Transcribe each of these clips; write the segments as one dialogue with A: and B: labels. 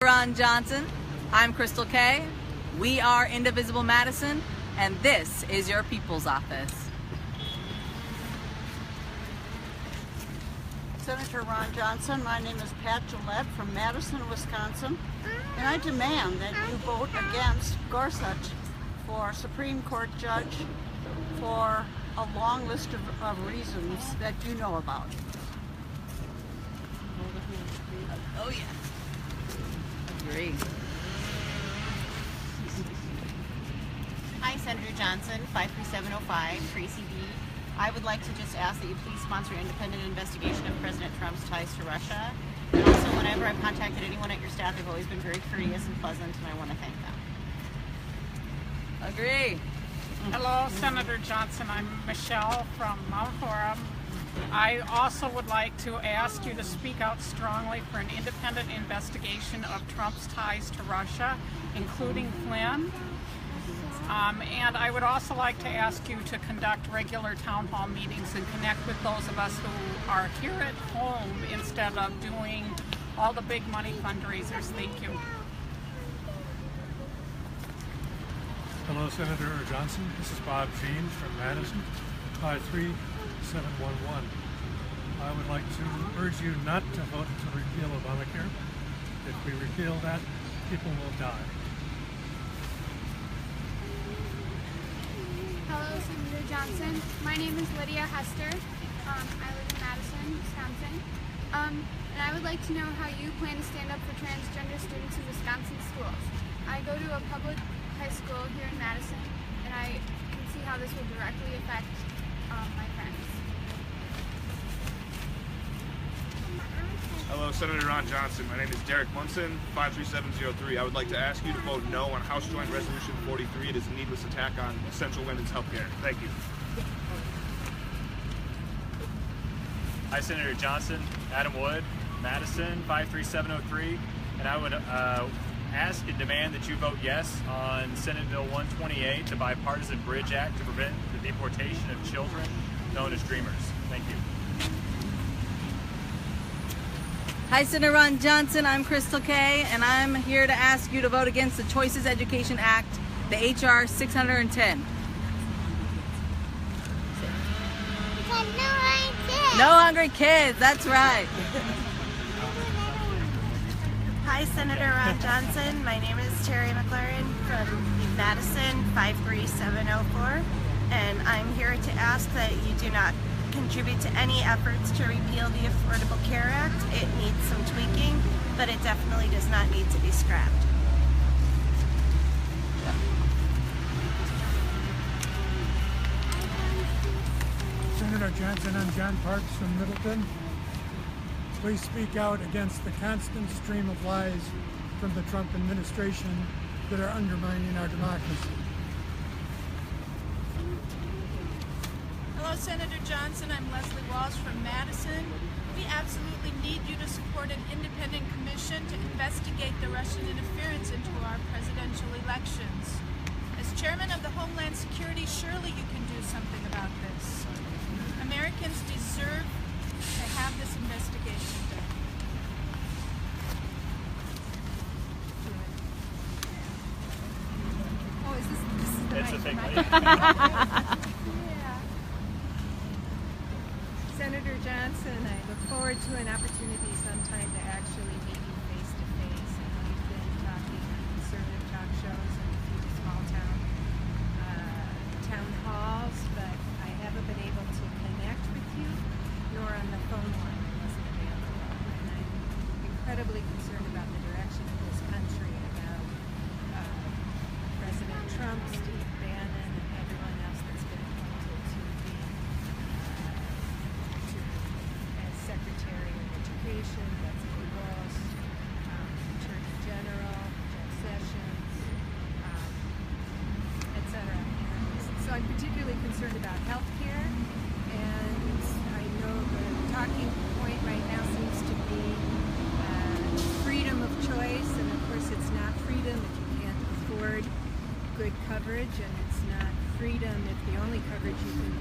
A: Ron Johnson. I'm Crystal Kay. We are Indivisible Madison, and this is your People's Office.
B: Senator Ron Johnson, my name is Pat Gillette from Madison, Wisconsin, and I demand that you vote against Gorsuch for Supreme Court judge for a long list of reasons that you know about.
A: Oh yeah. Agree.
C: Hi, Senator Johnson, 53705, Tracy B. I would like to just ask that you please sponsor an independent investigation of President Trump's ties to Russia. And also, whenever I've contacted anyone at your staff, they've always been very courteous and pleasant, and I want to thank them.
A: Agree.
D: Hello, Senator Johnson. I'm Michelle from Mount Horeb. I also would like to ask you to speak out strongly for an independent investigation of Trump's ties to Russia, including Flynn. And I would also like to ask you to conduct regular town hall meetings and connect with those of us who are here at home instead of doing all the big money fundraisers. Thank you.
E: Hello, Senator Johnson. This is Bob Jean from Madison, 53711. I would like to urge you not to vote to repeal Obamacare. If we repeal that, people will die.
F: Hello, Senator Johnson. My name is Lydia Hester. I live in Madison, Wisconsin. And I would like to know how you plan to stand up for transgender students in Wisconsin schools. I go to a public high school here in Madison, and I can see how this will directly affect my friends.
G: Hello, Senator Ron Johnson. My name is Derek Munson, 53703. I would like to ask you to vote no on House Joint Resolution 43. It is a needless attack on essential women's health care. Thank you.
H: Hi, Senator Johnson. Adam Wood, Madison, 53703. And I would ask and demand that you vote yes on Senate Bill 128, the Bipartisan Bridge Act to prevent the deportation of children known as Dreamers. Thank you.
A: Hi, Senator Ron Johnson. I'm Crystal Kay, and I'm here to ask you to vote against the Choices Education Act, the HR 610. No hungry kids, that's right.
I: Hi, Senator Ron Johnson. My name is Terry McLaren from Madison, 53704, and I'm here to ask that you do not contribute to any efforts to repeal the Affordable Care Act. It needs some tweaking, but it definitely does not need to be scrapped.
E: Senator Johnson, I'm John Parks from Middleton. Please speak out against the constant stream of lies from the Trump administration that are undermining our democracy.
J: Hello, Senator Johnson. I'm Leslie Walsh from Madison. We absolutely need you to support an independent commission to investigate the Russian interference into our presidential elections. As chairman of the Homeland Security, surely you can do something about this. Americans deserve to have this investigation done.
F: Oh, is this is the
H: It's a
F: mic?
H: thing.
F: Yeah.
K: Senator Johnson, I look forward to an opportunity sometime to actually meet you face to face. And we've been talking on conservative talk shows and a few small town halls, but I haven't been able to connect with you, nor on the phone line wasn't available. And I'm incredibly concerned about the direction of this country, about President Trump, Steve Bannon, and everyone else that's been appointed to be as Secretary of Education, Betsy Ross, Attorney General, Jeff Sessions, etc. So I'm particularly concerned about health care, and I know the talking point right now seems to be freedom of choice, and of course it's not freedom if you can't afford good coverage, and it's not freedom if the only coverage you can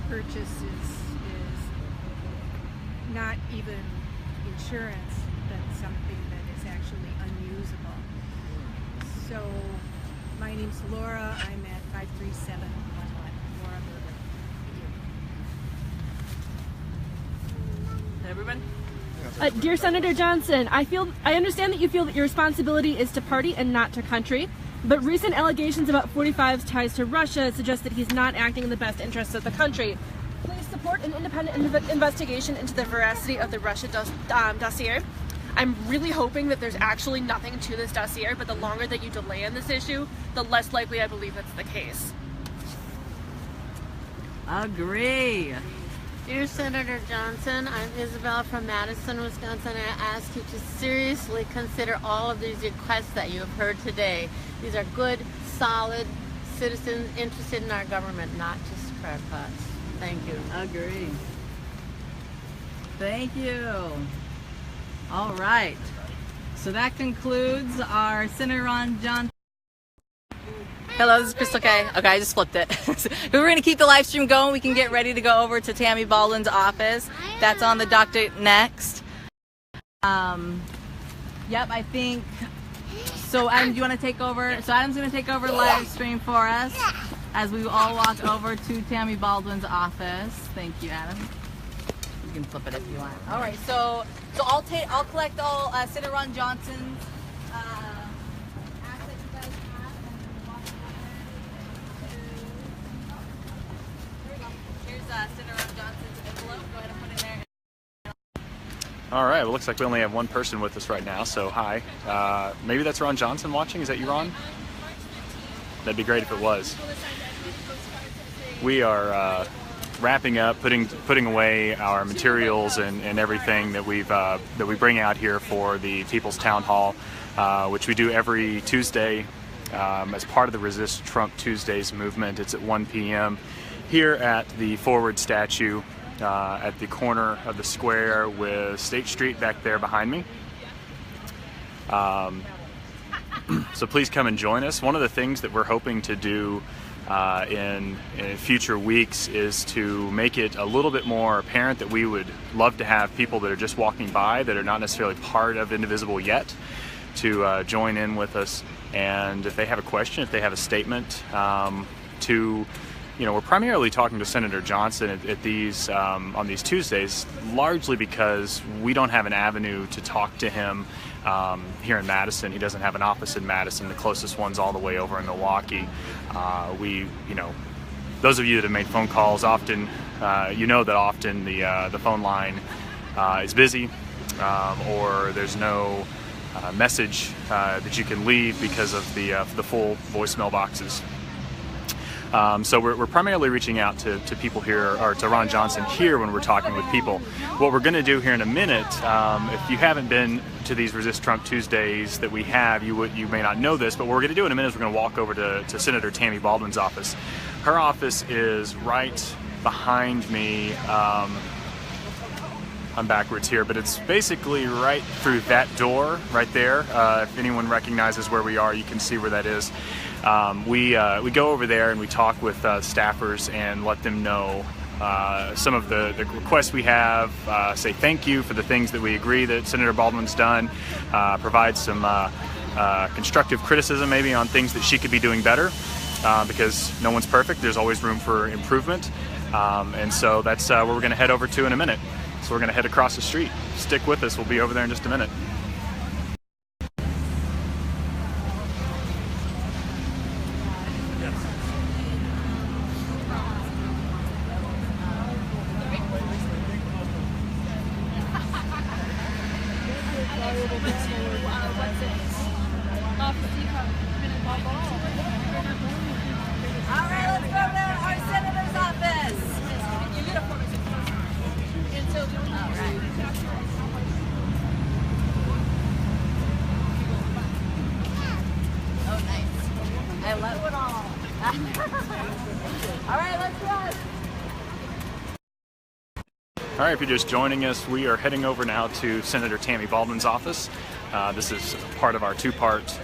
K: purchase is not even insurance, but something that is actually unused name's Laura. I'm at 53711 Laura Berger.
A: Everyone?
L: Dear Senator Johnson, I understand that you feel that your responsibility is to party and not to country, but recent allegations about 45's ties to Russia suggest that he's not acting in the best interests of the country. Please support an independent investigation into the veracity of the Russia dossier. I'm really hoping that there's actually nothing to this dossier, but the longer that you delay on this issue, the less likely I believe that's the case.
A: Agree.
C: Dear Senator Johnson, I'm Isabel from Madison, Wisconsin. I ask you to seriously consider all of these requests that you have heard today. These are good, solid citizens interested in our government, not just crackpots. Thank you.
A: Agree. Thank you. All right. So that concludes our Senator Ron Johnson. Hello, this is Crystal K. Okay, I just flipped it. We're going to keep the live stream going. We can get ready to go over to Tammy Baldwin's office. That's on the docket next. Yep, I think. So Adam, do you want to take over? So Adam's going to take over the live stream for us as we all walk over to Tammy Baldwin's office. Thank you, Adam. You can flip it if you want. All right, so I'll collect all Senator Ron Johnson's assets you guys have, and walk over to. There we go. Here's Senator Ron Johnson's envelope. Go ahead and put it in there.
H: All right, well, looks like we only have one person with us right now, so hi. Maybe that's Ron Johnson watching. Is that you, Ron? That'd be great if it was. We are wrapping up, putting away our materials and everything that we bring out here for the People's Town Hall, which we do every Tuesday as part of the Resist Trump Tuesdays movement. It's at 1 p.m. here at the Forward statue at the corner of the square with State Street back there behind me. So please come and join us. One of the things that we're hoping to do in future weeks is to make it a little bit more apparent that we would love to have people that are just walking by, that are not necessarily part of Indivisible yet, to join in with us. And if they have a question, if they have a statement, we're primarily talking to Senator Johnson at these on these Tuesdays, largely because we don't have an avenue to talk to him here in Madison. He doesn't have an office in Madison. The closest one's all the way over in Milwaukee. Those of you that have made phone calls often, that often the phone line is busy, or there's no message that you can leave because of the full voicemail boxes. So we're primarily reaching out to people here, or to Ron Johnson here when we're talking with people. What we're going to do here in a minute, if you haven't been to these Resist Trump Tuesdays that we have, you may not know this, but what we're going to do in a minute is we're going to walk over to Senator Tammy Baldwin's office. Her office is right behind me. I'm backwards here, but it's basically right through that door right there. If anyone recognizes where we are, you can see where that is. We go over there and we talk with staffers and let them know some of the requests we have, say thank you for the things that we agree that Senator Baldwin's done, provide some constructive criticism maybe on things that she could be doing better, because no one's perfect. There's always room for improvement, and so that's where we're going to head over to in a minute. So we're going to head across the street. Stick with us. We'll be over there in just a minute. All right, if you're just joining us, we are heading over now to Senator Tammy Baldwin's office. This is part of our two-part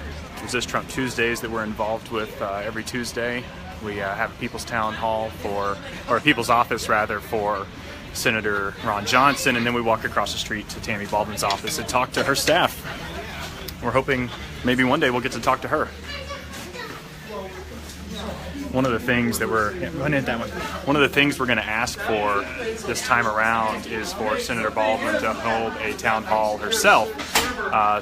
H: Resist Trump Tuesdays that we're involved with every Tuesday. We have a People's Town Hall or a People's Office rather, for Senator Ron Johnson, and then we walk across the street to Tammy Baldwin's office and talk to her staff. We're hoping maybe one day we'll get to talk to her. one of the things that we're going at that one. One of the things we're going to ask for this time around is for Senator Baldwin to hold a town hall herself,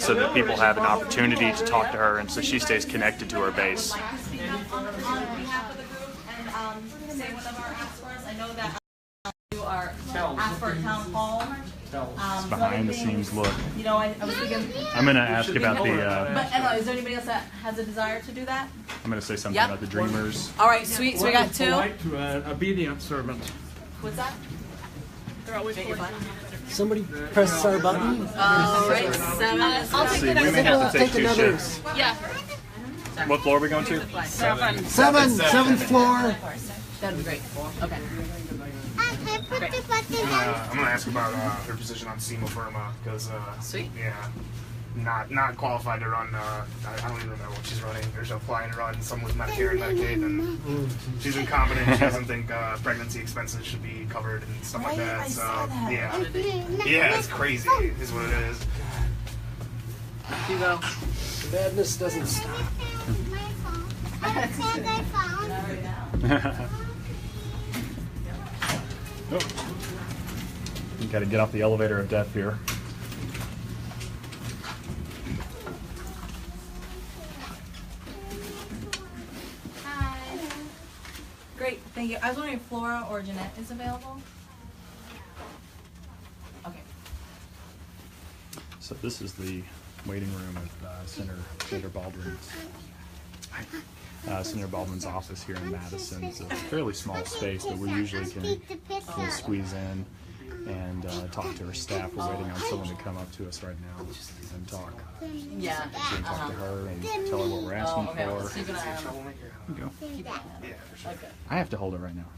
H: so that people have an opportunity to talk to her, and so she stays connected to her base.
A: On behalf of the group, and say one of our asks for us. I know that you are asked for a town hall.
H: It's behind the scenes look.
A: You know, I was thinking.
H: I'm going to ask about the.
A: But anyway, is there anybody else that has a desire to do that?
H: I'm going to say something
A: Yep.
H: about the Dreamers.
A: All right, sweet. So we got two.
M: To an obedient servant.
A: What's that? They're always
N: Somebody press our button.
A: All right, 7.
H: I'll take the next. We may have to take two shifts.
A: Yeah.
H: What floor are we going to?
A: 7.
N: Seventh floor.
A: That'd be great. Okay.
G: I'm gonna ask about her position on SEMA Firma because yeah, not qualified to run. I don't even remember what she's running. She's applying to run some with Medicare and Medicaid, and she's incompetent. She doesn't think pregnancy expenses should be covered and stuff like that. So yeah, it's crazy. Is what it is.
A: Hugo.
N: The madness doesn't stop.
H: Oh. You got to get off the elevator of death here.
A: Hi. Great, thank you. I was wondering if Flora or Jeanette is available. Okay.
H: So this is the waiting room of Senator Baldwin's. Senator Baldwin's office here in Madison. It's a fairly small space, but we usually can squeeze in and talk to her staff. We're waiting on someone to come up to us right now and talk.
A: Yeah.
H: So we can talk to her and tell her what we're asking
A: okay. Well,
H: for.
A: keep an eye on her.
H: Here you go.
A: Keep an eye on her. Okay.
H: I have to hold it right now.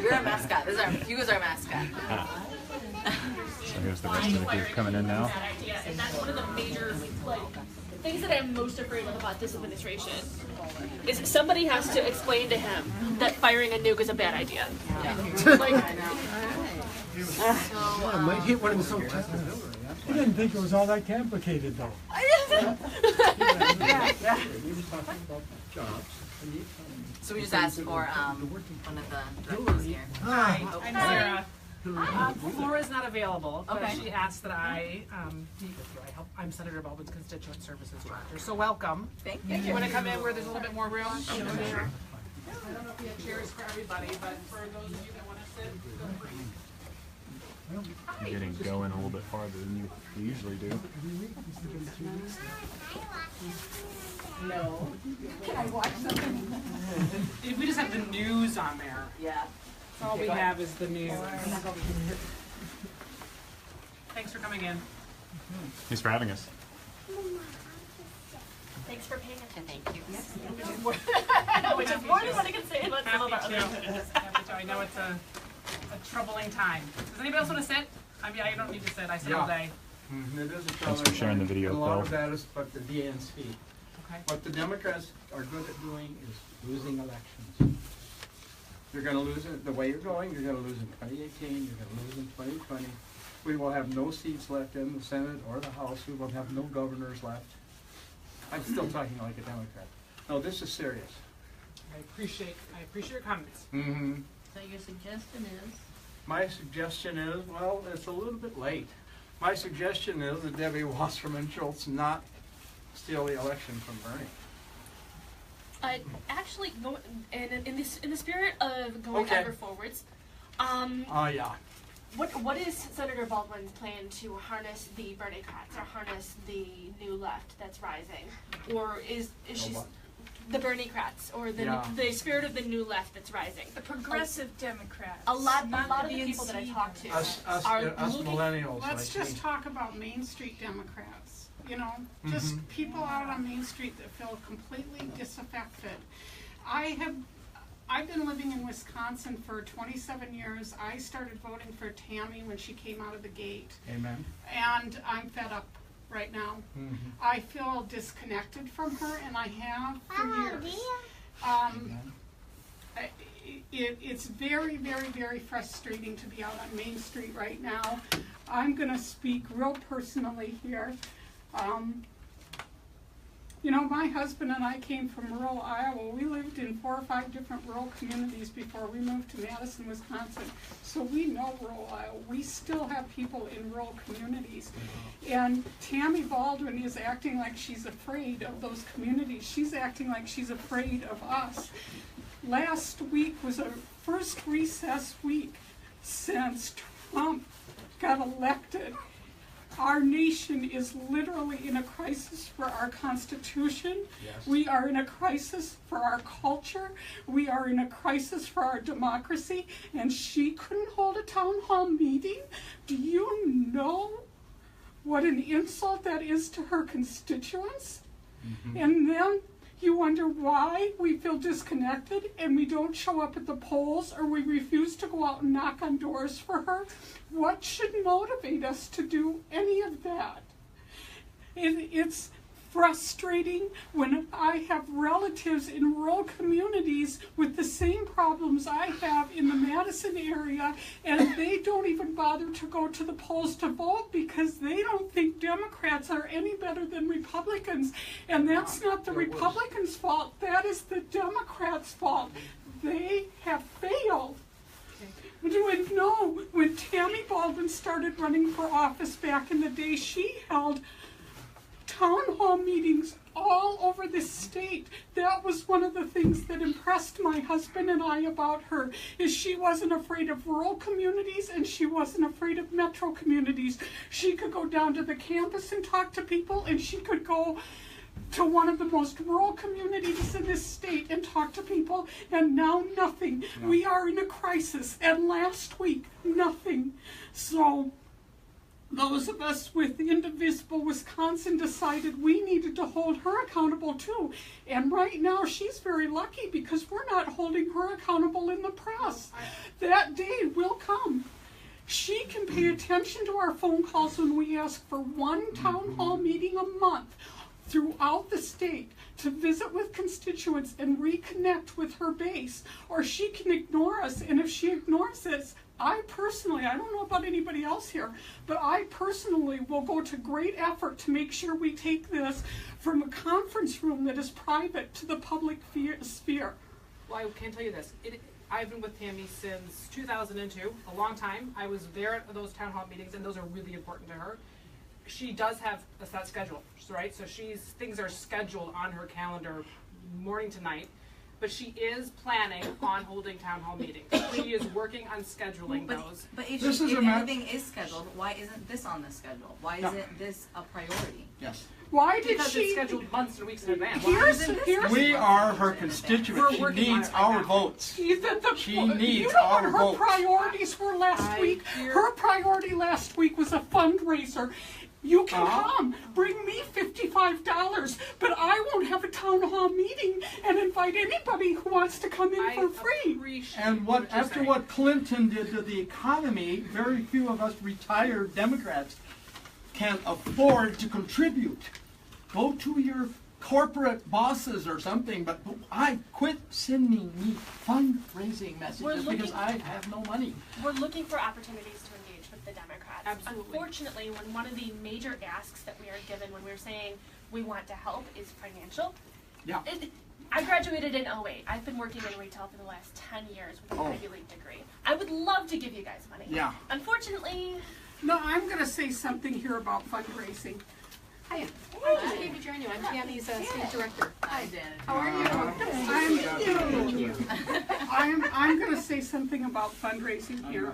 A: You're our mascot. Hugo's our mascot.
H: So here's the rest of the group coming in now.
L: And that's one of the major things that I'm most afraid of about this administration is somebody has to explain to him that firing a nuke is a bad idea.
N: I might hit one of his own.
E: I didn't think it was all that complicated, though.
A: So we just asked for one of the directors here.
O: Hi, I'm
A: Hi.
O: Sarah. Flora's not available, but
A: Okay.
O: she asked that I meet with you. I'm Senator Baldwin's Constituent Services Director, so welcome.
A: Thank you.
O: If you want to come in where there's a little bit more room, I don't know if we have chairs for everybody, but for those of you that want to sit, feel free.
H: You're getting going a little bit farther than you usually do.
O: No. Can I watch something? We just have the news on there.
A: Yeah.
O: All we have is the news. Thanks for coming in.
H: Thanks for having us.
L: Thanks for paying attention.
C: Thank you.
L: Which is more than what I can say about some of our
O: Happy
L: other
O: to.
L: candidates.
O: Happy to. I know it's a troubling time. Does anybody else want to sit? I mean, I don't need to sit. I sit all day.
M: It is a
H: Thanks for sharing the video,
M: A lot
H: Phil.
M: of that is but the DNC.
O: Okay.
M: What the Democrats are good at doing is losing elections. You're going to lose it the way you're going. You're going to lose in 2018. You're going to lose in 2020. We will have no seats left in the Senate or the House. We will have no governors left. I'm still talking like a Democrat. No, this is serious.
O: I appreciate your comments.
M: Mm-hmm.
C: So your suggestion is?
M: My suggestion is, well, it's a little bit late. My suggestion is that Debbie Wasserman Schultz not steal the election from Bernie.
L: Actually, in the spirit of going
M: Okay.
L: ever forwards,
M: Yeah.
L: what is Senator Baldwin's plan to harness the Bernie-crats or harness the new left that's rising, or is she the Bernie-crats or the spirit of the new left that's rising?
J: The progressive Democrats.
L: A lot
J: not
L: of the people that I talk to
M: Us
L: are looking.
M: millennials.
D: Let's
M: I
D: just
M: think.
D: talk about Main Street Democrats. You know, just people out on Main Street that feel completely disaffected. I've been living in Wisconsin for 27 years. I started voting for Tammy when she came out of the gate.
M: Amen.
D: And I'm fed up right now. I feel disconnected from her, and I have for years. It's very, very, very frustrating to be out on Main Street right now. I'm going to speak real personally here. You know, my husband and I came from rural Iowa. We lived in 4 or 5 different rural communities before we moved to Madison, Wisconsin. So we know rural Iowa. We still have people in rural communities. And Tammy Baldwin is acting like she's afraid of those communities. She's acting like she's afraid of us. Last week was our first recess week since Trump got elected. Our nation is literally in a crisis for our Constitution.
M: Yes.
D: We are in a crisis for our culture. We are in a crisis for our democracy. And she couldn't hold a town hall meeting. Do you know what an insult that is to her constituents? Mm-hmm. And then you wonder why we feel disconnected and we don't show up at the polls, or we refuse to go out and knock on doors for her. What should motivate us to do any of that? It's frustrating when I have relatives in rural communities with the same problems I have in the Madison area, and they don't even bother to go to the polls to vote because they don't think Democrats are any better than Republicans. And that's not the Republicans' fault, that is the Democrats' fault. They have failed. When Tammy Baldwin started running for office back in the day, she held town hall meetings all over the state. That was one of the things that impressed my husband and I about her, is she wasn't afraid of rural communities and she wasn't afraid of metro communities. She could go down to the campus and talk to people, and she could go to one of the most rural communities in this state and talk to people, and now nothing. No. We are in a crisis, and last week, nothing. So those of us with Indivisible Wisconsin decided we needed to hold her accountable too. And right now she's very lucky because we're not holding her accountable in the press. That day will come. She can pay attention to our phone calls when we ask for one town hall meeting a month throughout the state to visit with constituents and reconnect with her base, or she can ignore us. And if she ignores us, I personally, I don't know about anybody else here, but I personally will go to great effort to make sure we take this from a conference room that is private to the public sphere.
O: Well, I can tell you this. I've been with Tammy since 2002, a long time. I was there at those town hall meetings, and those are really important to her. She does have a set schedule, right? So things are scheduled on her calendar morning to night, but she is planning on holding town hall meetings. She is working on scheduling those.
A: But if everything is scheduled, why isn't this on the schedule? Why isn't this a priority?
M: Yes.
D: Why did
O: because
D: she?
O: It's scheduled months and weeks in advance.
M: We are her constituents. She needs our votes. She needs our votes.
D: Her priorities were last week. Her priority last week was a fundraiser. You can come, bring me $55, but I won't have a town hall meeting and invite anybody who wants to come in for free.
M: And after what Clinton did to the economy, very few of us retired Democrats can afford to contribute. Go to your corporate bosses or something, but I quit sending me fundraising messages because I have no money.
P: We're looking for opportunities to engage with the Democrats.
O: Absolutely.
P: Unfortunately, when one of the major asks that we are given when we're saying we want to help is financial.
M: Yeah.
P: I graduated in 2008. I've been working in retail for the last 10 years with an Ivy League degree. I would love to give you guys money.
M: Yeah.
P: Unfortunately.
D: No, I'm going to say something here about fundraising.
J: Hi, I'm David Journey. I'm Tammy's state director.
A: Hi, Dan.
J: How are you?
D: I'm going to say something about fundraising here.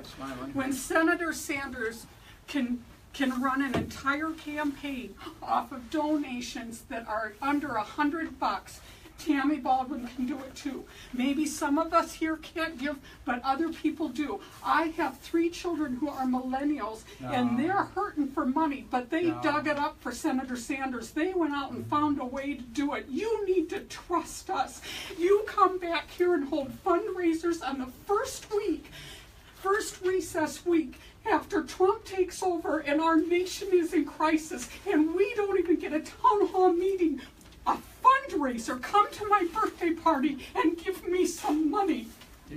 D: When Senator Sanders can run an entire campaign off of donations that are under $100, Tammy Baldwin can do it too. Maybe some of us here can't give, but other people do. I have 3 children who are millennials, and they're hurting for money, but they dug it up for Senator Sanders. They went out and found a way to do it. You need to trust us. You come back here and hold fundraisers on the first recess week after Trump takes over and our nation is in crisis, and we don't even get a town hall meeting. A fundraiser, come to my birthday party and give me some money.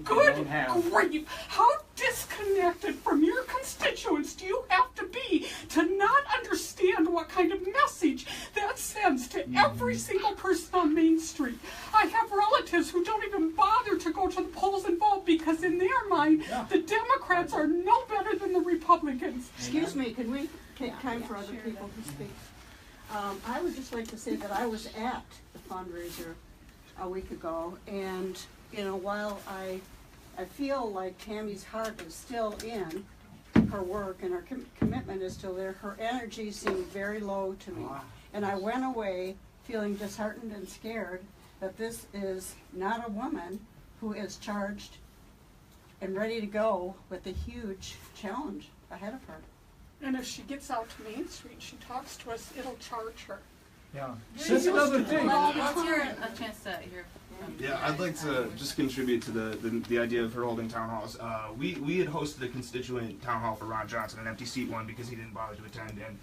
D: Good grief. How disconnected from your constituents do you have to be to not understand what kind of message that sends to every single person on Main Street. I have relatives who don't even bother to go to the polls and vote because in their mind, the Democrats are no better than the Republicans.
B: Excuse me, can we take time for other people to speak? I would just like to say that I was at the fundraiser a week ago, and you know, while I feel like Tammy's heart is still in her work and her commitment is still there, her energy seemed very low to me. And I went away feeling disheartened and scared that this is not a woman who is charged and ready to go with the huge challenge ahead of her.
D: And if she gets out to Main Street, she talks to us, it'll charge her.
M: Yeah. That's another thing.
A: Let's hear a chance to hear.
Q: Yeah, I'd like to just contribute to the idea of her holding town halls. We had hosted a constituent town hall for Ron Johnson, an empty seat one, because he didn't bother to attend. And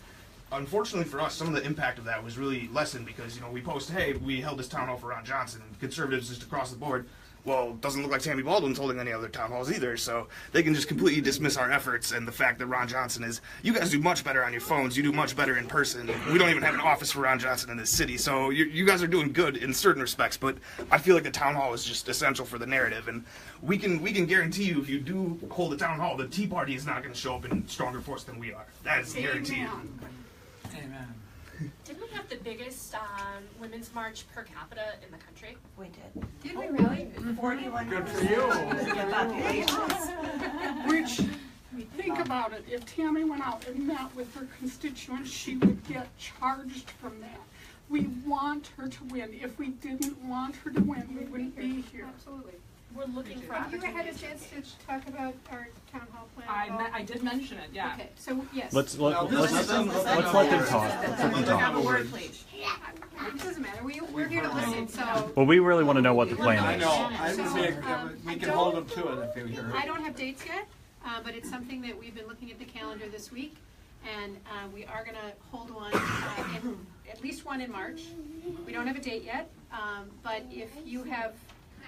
Q: unfortunately for us, some of the impact of that was really lessened because, you know, we post, hey, we held this town hall for Ron Johnson, and conservatives just across the board, well, doesn't look like Tammy Baldwin's holding any other town halls either, so they can just completely dismiss our efforts and the fact that Ron Johnson is, you guys do much better on your phones, you do much better in person. We don't even have an office for Ron Johnson in this city, so you guys are doing good in certain respects, but I feel like the town hall is just essential for the narrative, and we can guarantee you if you do hold a town hall, the Tea Party is not going to show up in stronger force than we are. That is guaranteed.
M: Amen.
P: Didn't we have the biggest women's march per capita in the country?
I: We did.
P: Did we really?
I: 41.
M: Good for you.
D: Which, think about it, if Tammy went out and met with her constituents, she would get charged from that. We want her to win. If we didn't want her to win, we wouldn't be here.
K: Absolutely.
P: We're looking for
K: Have you had a
P: opportunities.
K: chance to talk about our town hall plan?
O: I did mention it, yeah.
K: Okay, so yes.
H: Let's let them talk.
K: Have a word, please. It doesn't matter. We're here to listen. So.
H: Well, we really want to know what the
M: I
H: plan
M: know.
H: is.
M: I would say we can hold them to it if we hear.
K: I don't have dates yet, but it's something that we've been looking at the calendar this week, and we are going to hold one, at least one in March. We don't have a date yet, but if you have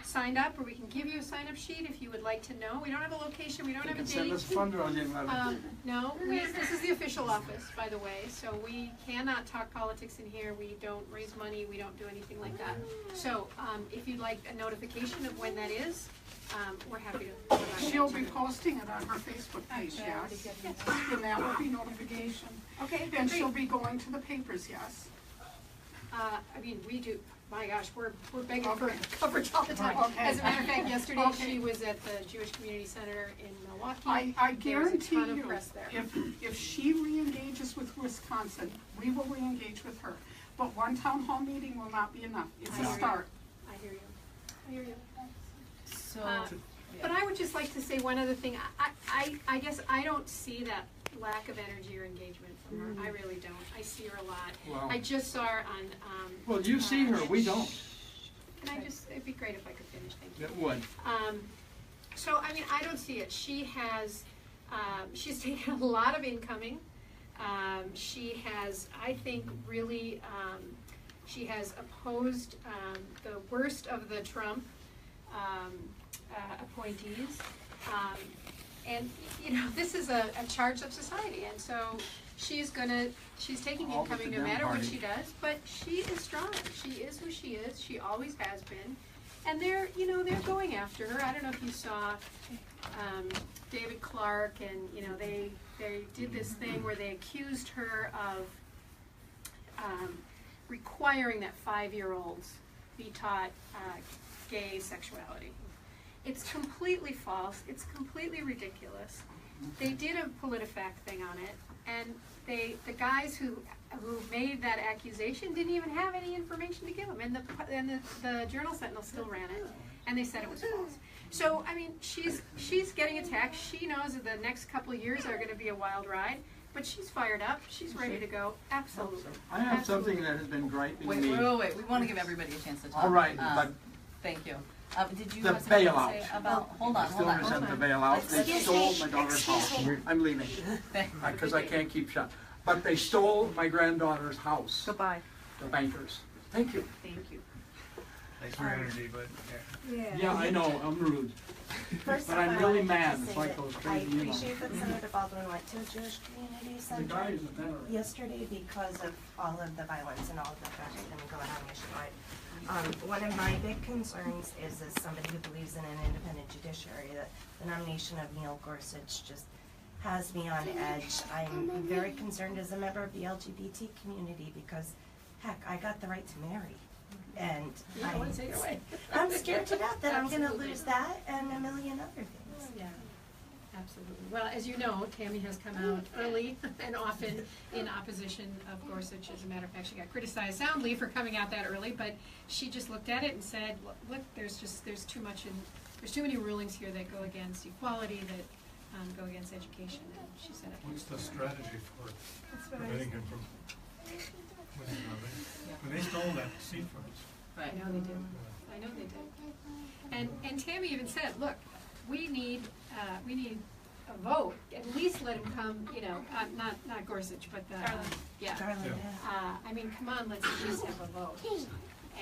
K: signed up, or we can give you a sign-up sheet if you would like to know. We don't have a location, we don't have a date.
M: Send us fundraising letter.
K: No, this is the official office, by the way, so we cannot talk politics in here, we don't raise money, we don't do anything like that. So, if you'd like a notification of when that is, we're happy to.
D: She'll be posting it on her Facebook page, yes. And that will be notification.
K: Okay,
D: And
K: great.
D: she'll be going to the papers, yes.
K: I mean, we do, my gosh, we're begging for coverage all the time.
D: Okay.
K: As a matter of fact, yesterday
D: Okay.
K: she was at the Jewish Community Center in Milwaukee.
D: I
K: There was a
D: guarantee
K: ton of
D: you,
K: press there.
D: if she re-engages with Wisconsin, we will re-engage with her. But one town hall meeting will not be enough. It's a start.
K: I hear you. I hear you.
A: So,
K: But I would just like to say one other thing. I guess I don't see that lack of energy or engagement from her. I really don't. I see her a lot.
M: Wow.
K: I just saw her on.
M: Well, you see her, we don't.
K: Can I just? It'd be great if I could finish. Thank you.
M: It would.
K: So I mean, I don't see it. She has. She's taken a lot of incoming. She has, I think, really. She has opposed the worst of the Trump appointees. And, you know, this is a charged up society, and so she's taking
M: All but
K: incoming
M: the
K: no
M: Dem
K: matter what
M: Party.
K: she does, but she is strong. She is who she is. She always has been. And they're going after her. I don't know if you saw David Clark, and, you know, they did this thing where they accused her of requiring that 5-year-olds be taught gay sexuality. It's completely false. It's completely ridiculous. They did a PolitiFact thing on it, and the guys who made that accusation didn't even have any information to give them, and the Journal Sentinel still ran it, and they said it was false. So I mean, she's getting attacked. She knows that the next couple of years are going to be a wild ride, but she's fired up. She's ready to go. Absolutely.
M: I have something that has been griping
A: wait,
M: me.
A: wait. We want to give everybody a chance to talk.
M: All right, but
A: thank you. Did you
M: the
A: have something to
M: bailout.
A: say about? Hold on.
M: Still resent the bailout. They
A: Excuse
M: stole
A: me.
M: my daughter's
A: Excuse
M: house.
A: me.
M: I'm leaving because I can't keep shut. But they stole my granddaughter's house.
A: Goodbye.
M: The bankers. Thank you.
K: Thank you.
G: Thanks for your energy, but yeah.
M: Yeah, I know, I'm rude.
I: First
M: But
I: off,
M: I'm
I: I
M: really
I: wanted to
M: mad.
I: just
M: It's
I: say
M: like
I: that
M: those
I: I
M: crazy emails.
I: appreciate that Senator Baldwin went to a Jewish community
M: The
I: center
M: guy isn't there.
I: yesterday because of all of the violence and all of the tragedy going on nationwide. One of my big concerns is, as somebody who believes in an independent judiciary, that the nomination of Neil Gorsuch just has me on edge. I'm very concerned as a member of the LGBT community because, heck, I got the right to marry. And I'm scared to death that I'm going to lose that and a million other things.
R: Yeah, absolutely. Well, as you know, Tammy has come out early and often in opposition of Gorsuch. As a matter of fact, she got criticized soundly for coming out that early, but she just looked at it and said, "Look, there's too many rulings here that go against equality, that go against education." And she said,
S: "What's the strategy for preventing him from winning? When they stole that seat from us."
R: Right. I know they did. I know they did. And Tammy even said, "Look, we need a vote. At least let him come. You know, not Gorsuch, but yeah. I mean, come on, let's at least have a vote."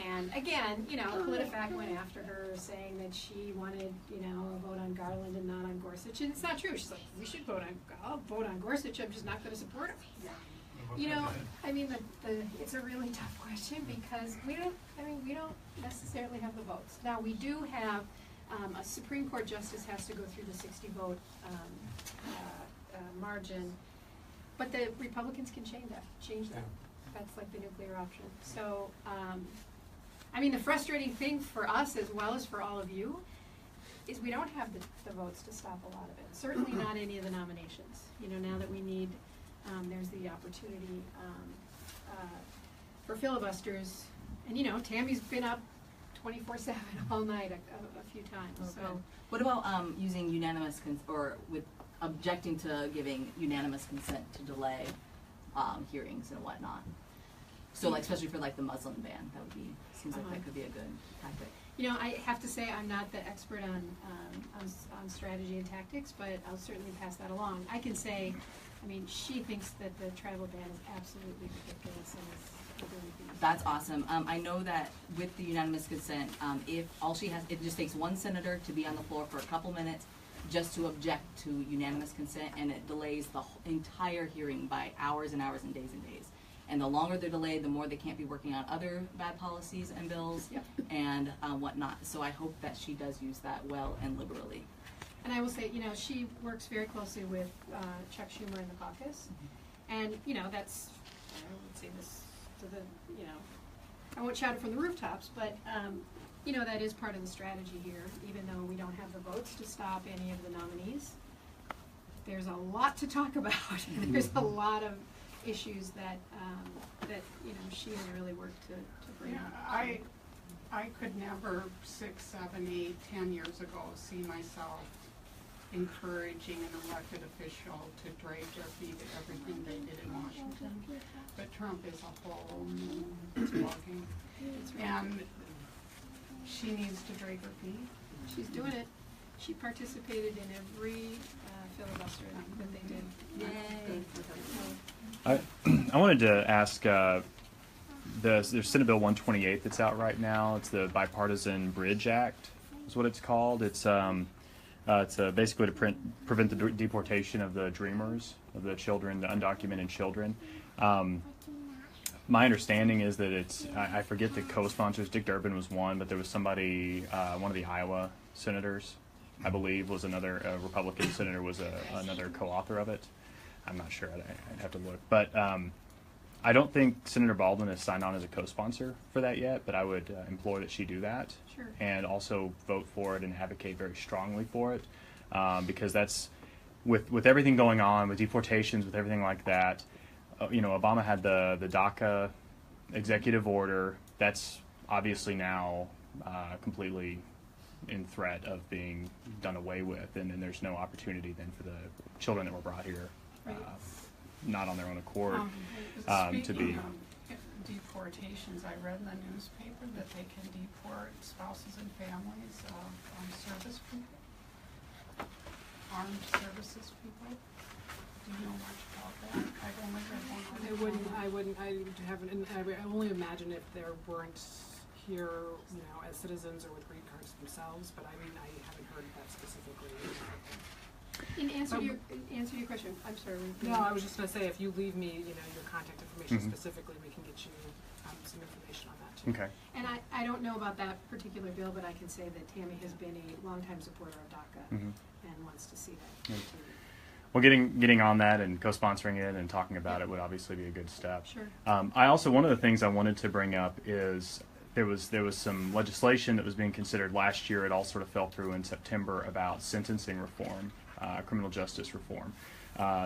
R: And again, you know, PolitiFact went after her, saying that she wanted, you know, a vote on Garland and not on Gorsuch, and it's not true. She's like, "We should I'll vote on Gorsuch. I'm just not going to support him." You know, I mean, it's a really tough question because we don't necessarily have the votes. Now, we do have a Supreme Court justice has to go through the 60-vote margin, but the Republicans can change that. That's like the nuclear option. So, I mean, the frustrating thing for us as well as for all of you is we don't have the votes to stop a lot of it. Certainly not any of the nominations. You know, now that we need, there's the opportunity for filibusters. And, you know, Tammy's been up 24/7 all night a few times.
A: Okay.
R: So,
A: what about using unanimous or with objecting to giving unanimous consent to delay hearings and whatnot? So, like, especially for like the Muslim ban, that would be seems like that could be a good tactic.
R: you know, I have to say I'm not the expert on strategy and tactics, but I'll certainly pass that along. I can say, I mean, she thinks that the travel ban is absolutely ridiculous and is
A: That's awesome. I know that with the unanimous consent, if all she has, it just takes one senator to be on the floor for a couple minutes just to object to unanimous consent, and it delays the entire hearing by hours and hours and days and days. And the longer they're delayed, the more they can't be working on other bad policies and bills and whatnot. So I hope that she does use that well and liberally.
R: And I will say, you know, she works very closely with Chuck Schumer in the caucus. And, you know, that's, I would say this to the, you know, I won't shout it from the rooftops, but, you know, that is part of the strategy here, even though we don't have the votes to stop any of the nominees. There's a lot to talk about. There's a lot of issues that, that, you know, she has really worked to bring up.
D: I could never 6, 7, 8, 10 years ago see myself encouraging an elected official to drag their feet at everything they did in Washington. But Trump is a whole new ballgame. And she needs to drag her feet.
R: She's doing it. She participated in every filibuster that they did.
A: Yay.
H: I wanted to ask, there's Senate Bill 128 that's out right now. It's the Bipartisan Bridge Act is what it's called. It's basically to prevent the deportation of the Dreamers, of the children, the undocumented children. My understanding is that it's, I forget the co-sponsors, Dick Durbin was one, but there was somebody, one of the Iowa senators, I believe, was another Republican senator, was another co-author of it. I'm not sure, I'd have to look. But I don't think Senator Baldwin has signed on as a co-sponsor for that yet, but I would implore that she do that.
R: Sure.
H: And also vote for it and advocate very strongly for it, because that's, with everything going on, with deportations, with everything like that, you know, Obama had the DACA executive order. That's obviously now completely in threat of being done away with, and there's no opportunity then for the children that were brought here, not on their own accord, to be.
D: Speaking of deportations, I read in the newspaper that they can deport spouses and families of service people, armed services people. Do you know much about that? I've only read one article.
O: I only imagine if there weren't here, you know, as citizens or with green cards themselves, but I mean, I haven't heard that specifically.
R: In answer to your question, I'm sorry.
O: No, I was just going to say, if you leave me, you know, your contact information
T: Mhm.
O: specifically, we can get you some information on that too.
T: Okay.
R: And I don't know about that particular bill, but I can say that Tammy has been a longtime supporter of DACA
T: Mhm.
R: and wants to see that
T: Yeah.
R: continue.
T: Well, getting on that and co-sponsoring it and talking about it would obviously be a good step.
R: Sure.
T: I also, one of the things I wanted to bring up is there was some legislation that was being considered last year. It all sort of fell through in September about sentencing reform, criminal justice reform.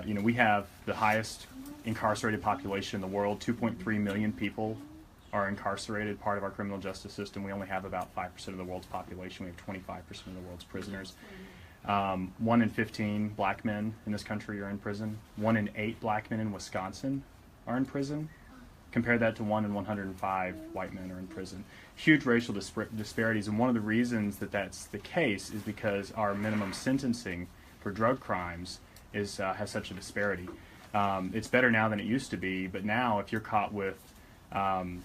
T: You know, we have the highest incarcerated population in the world. 2.3 million people are incarcerated, part of our criminal justice system. We only have about 5% of the world's population. We have 25% of the world's prisoners. 1 in 15 black men in this country are in prison. 1 in 8 black men in Wisconsin are in prison. Compare that to 1 in 105 white men are in prison. Huge racial disparities, and one of the reasons that that's the case is because our minimum sentencing for drug crimes is has such a disparity. It's better now than it used to be, but now if you're caught with an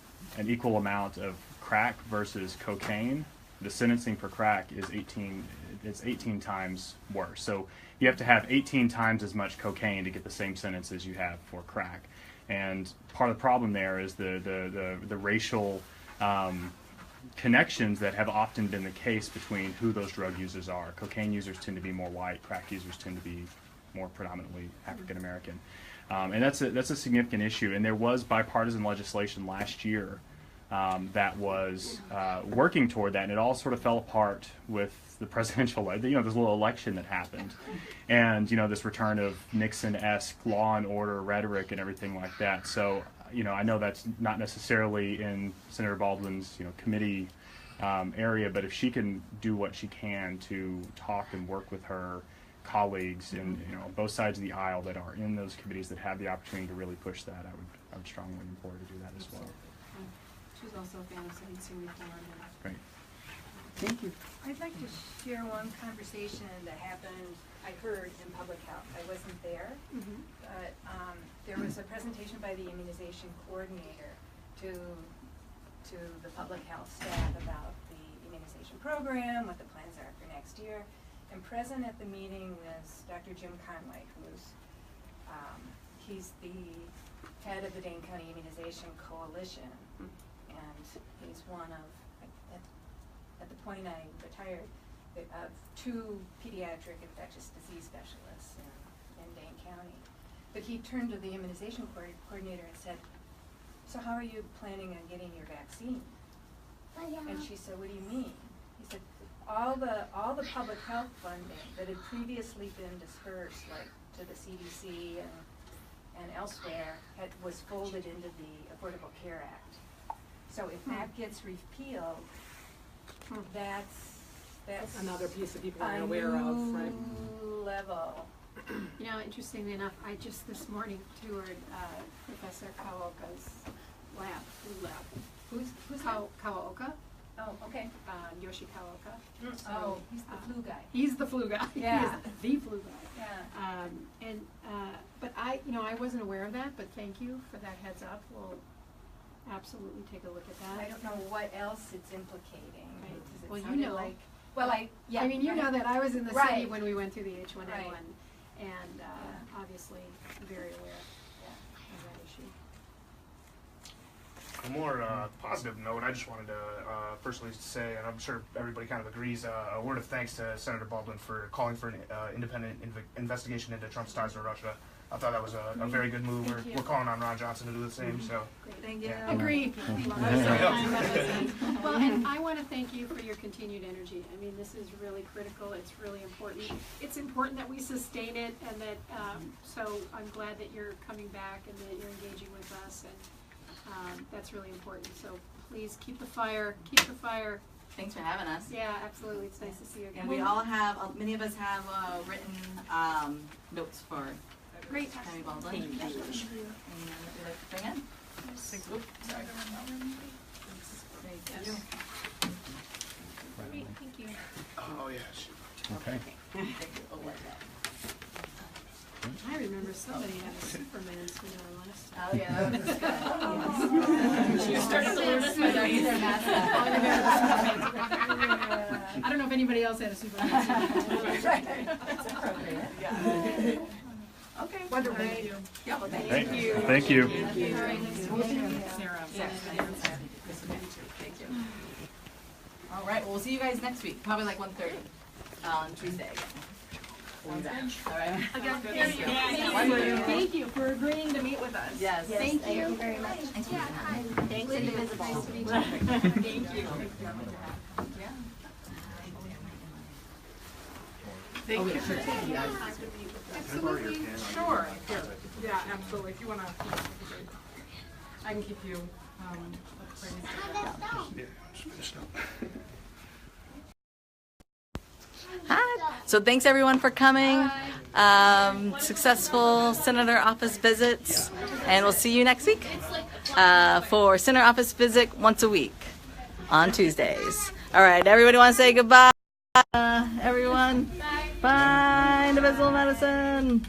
T: equal amount of crack versus cocaine, the sentencing for crack is 18 times worse. So you have to have 18 times as much cocaine to get the same sentence as you have for crack. And part of the problem there is the racial connections that have often been the case between who those drug users are. Cocaine users tend to be more white, crack users tend to be more predominantly African American. And that's a significant issue. And there was bipartisan legislation last year that was working toward that, and it all sort of fell apart with the presidential, you know, this little election that happened, and you know, this return of Nixon-esque law and order rhetoric and everything like that. So, you know, I know that's not necessarily in Senator Baldwin's, you know, committee area, but if she can do what she can to talk and work with her colleagues in, you know, both sides of the aisle that are in those committees that have the opportunity to really push that, I would strongly implore her to do that as well.
R: She's also a fan of sentencing reform.
T: Great.
K: Thank you. I'd like to share one conversation that happened, I heard in public health. I wasn't there, but there was a presentation by the immunization coordinator to the public health staff about the immunization program, what the plans are for next year. And present at the meeting was Dr. Jim Conway, who's he's the head of the Dane County Immunization Coalition. And he's one of, at the point I retired, of 2 pediatric infectious disease specialists in Dane County. But he turned to the immunization coordinator and said, "So how are you planning on getting your vaccine?" And she said, "What do you mean?" He said, all the public health funding that had previously been dispersed, like to the CDC and elsewhere, was folded into the Affordable Care Act. So if that gets repealed, that's
O: another piece that people aren't aware of, right?
K: Level.
R: You know, interestingly enough, I just this morning toured Professor Kawaoka's lab. Who's Kawaoka?
K: Oh, okay.
R: Yoshi Kawaoka.
K: Oh, he's the flu guy.
R: He's the flu guy.
K: Yeah.
R: He is the flu guy.
K: Yeah.
R: But I wasn't aware of that. But thank you for that heads up. We'll absolutely take a look at that.
K: I don't know what else it's implicating.
R: Right.
K: It
R: Well, you
K: sounded
R: know.
K: like, well, yeah.
R: I mean, you know that I was in the
K: Right.
R: city when we went through the H1N1,
K: Right.
R: and obviously very aware of that issue.
G: On a more positive note, I just wanted to personally say, and I'm sure everybody kind of agrees, a word of thanks to Senator Baldwin for calling for an independent investigation into Trump's ties to Russia. I thought that was a very good move.
R: Thank you.
G: We're calling on Ron Johnson to do the same. So,
A: thank you.
G: Yeah.
R: Agreed.
G: Yeah.
R: Well, and I want to thank you for your continued energy. I mean, this is really critical. It's really important. It's important that we sustain it, and that. So I'm glad that you're coming back and that you're engaging with us, and that's really important. So please keep the fire. Keep the fire.
A: Thanks for having us.
R: Yeah, absolutely. It's nice to see you again.
A: And we all have, many of us have written notes for
R: Great.
A: Tammy Baldwin.
R: Thank you.
A: And would you like to bring in? Oops, sorry. Thank you.
R: Great, thank you.
G: Oh yeah. Shoot.
T: Okay.
R: I remember somebody had a Superman suit on last time.
A: Oh yeah, that was good. You started the list by
R: I don't know if anybody else had a supervisor.
A: That's appropriate. Yeah. Okay. Wonderful.
R: Thank you.
A: Yeah, well, thank
T: Thank
A: you.
T: thank you.
A: Thank you.
R: Sarah.
A: Thank you. All right. Well, we'll see you guys next week. Probably like 1:30 on Tuesday. All right.
P: Again,
A: Thank you.
P: thank you for agreeing to meet with us.
A: Yes.
P: Thank you
A: very much. Thanks,
P: Thanks, Indivisible.
A: Thank you.
O: Thank you.
A: Absolutely.
O: Sure. Here. Yeah, absolutely. If you want to, I can keep you.
A: Hi. So thanks everyone for coming. Successful Senator office visits, and we'll see you next week for Senator office visit once a week on Tuesdays. All right, everybody want to say goodbye? Everyone. Bye. Indivisible Madison.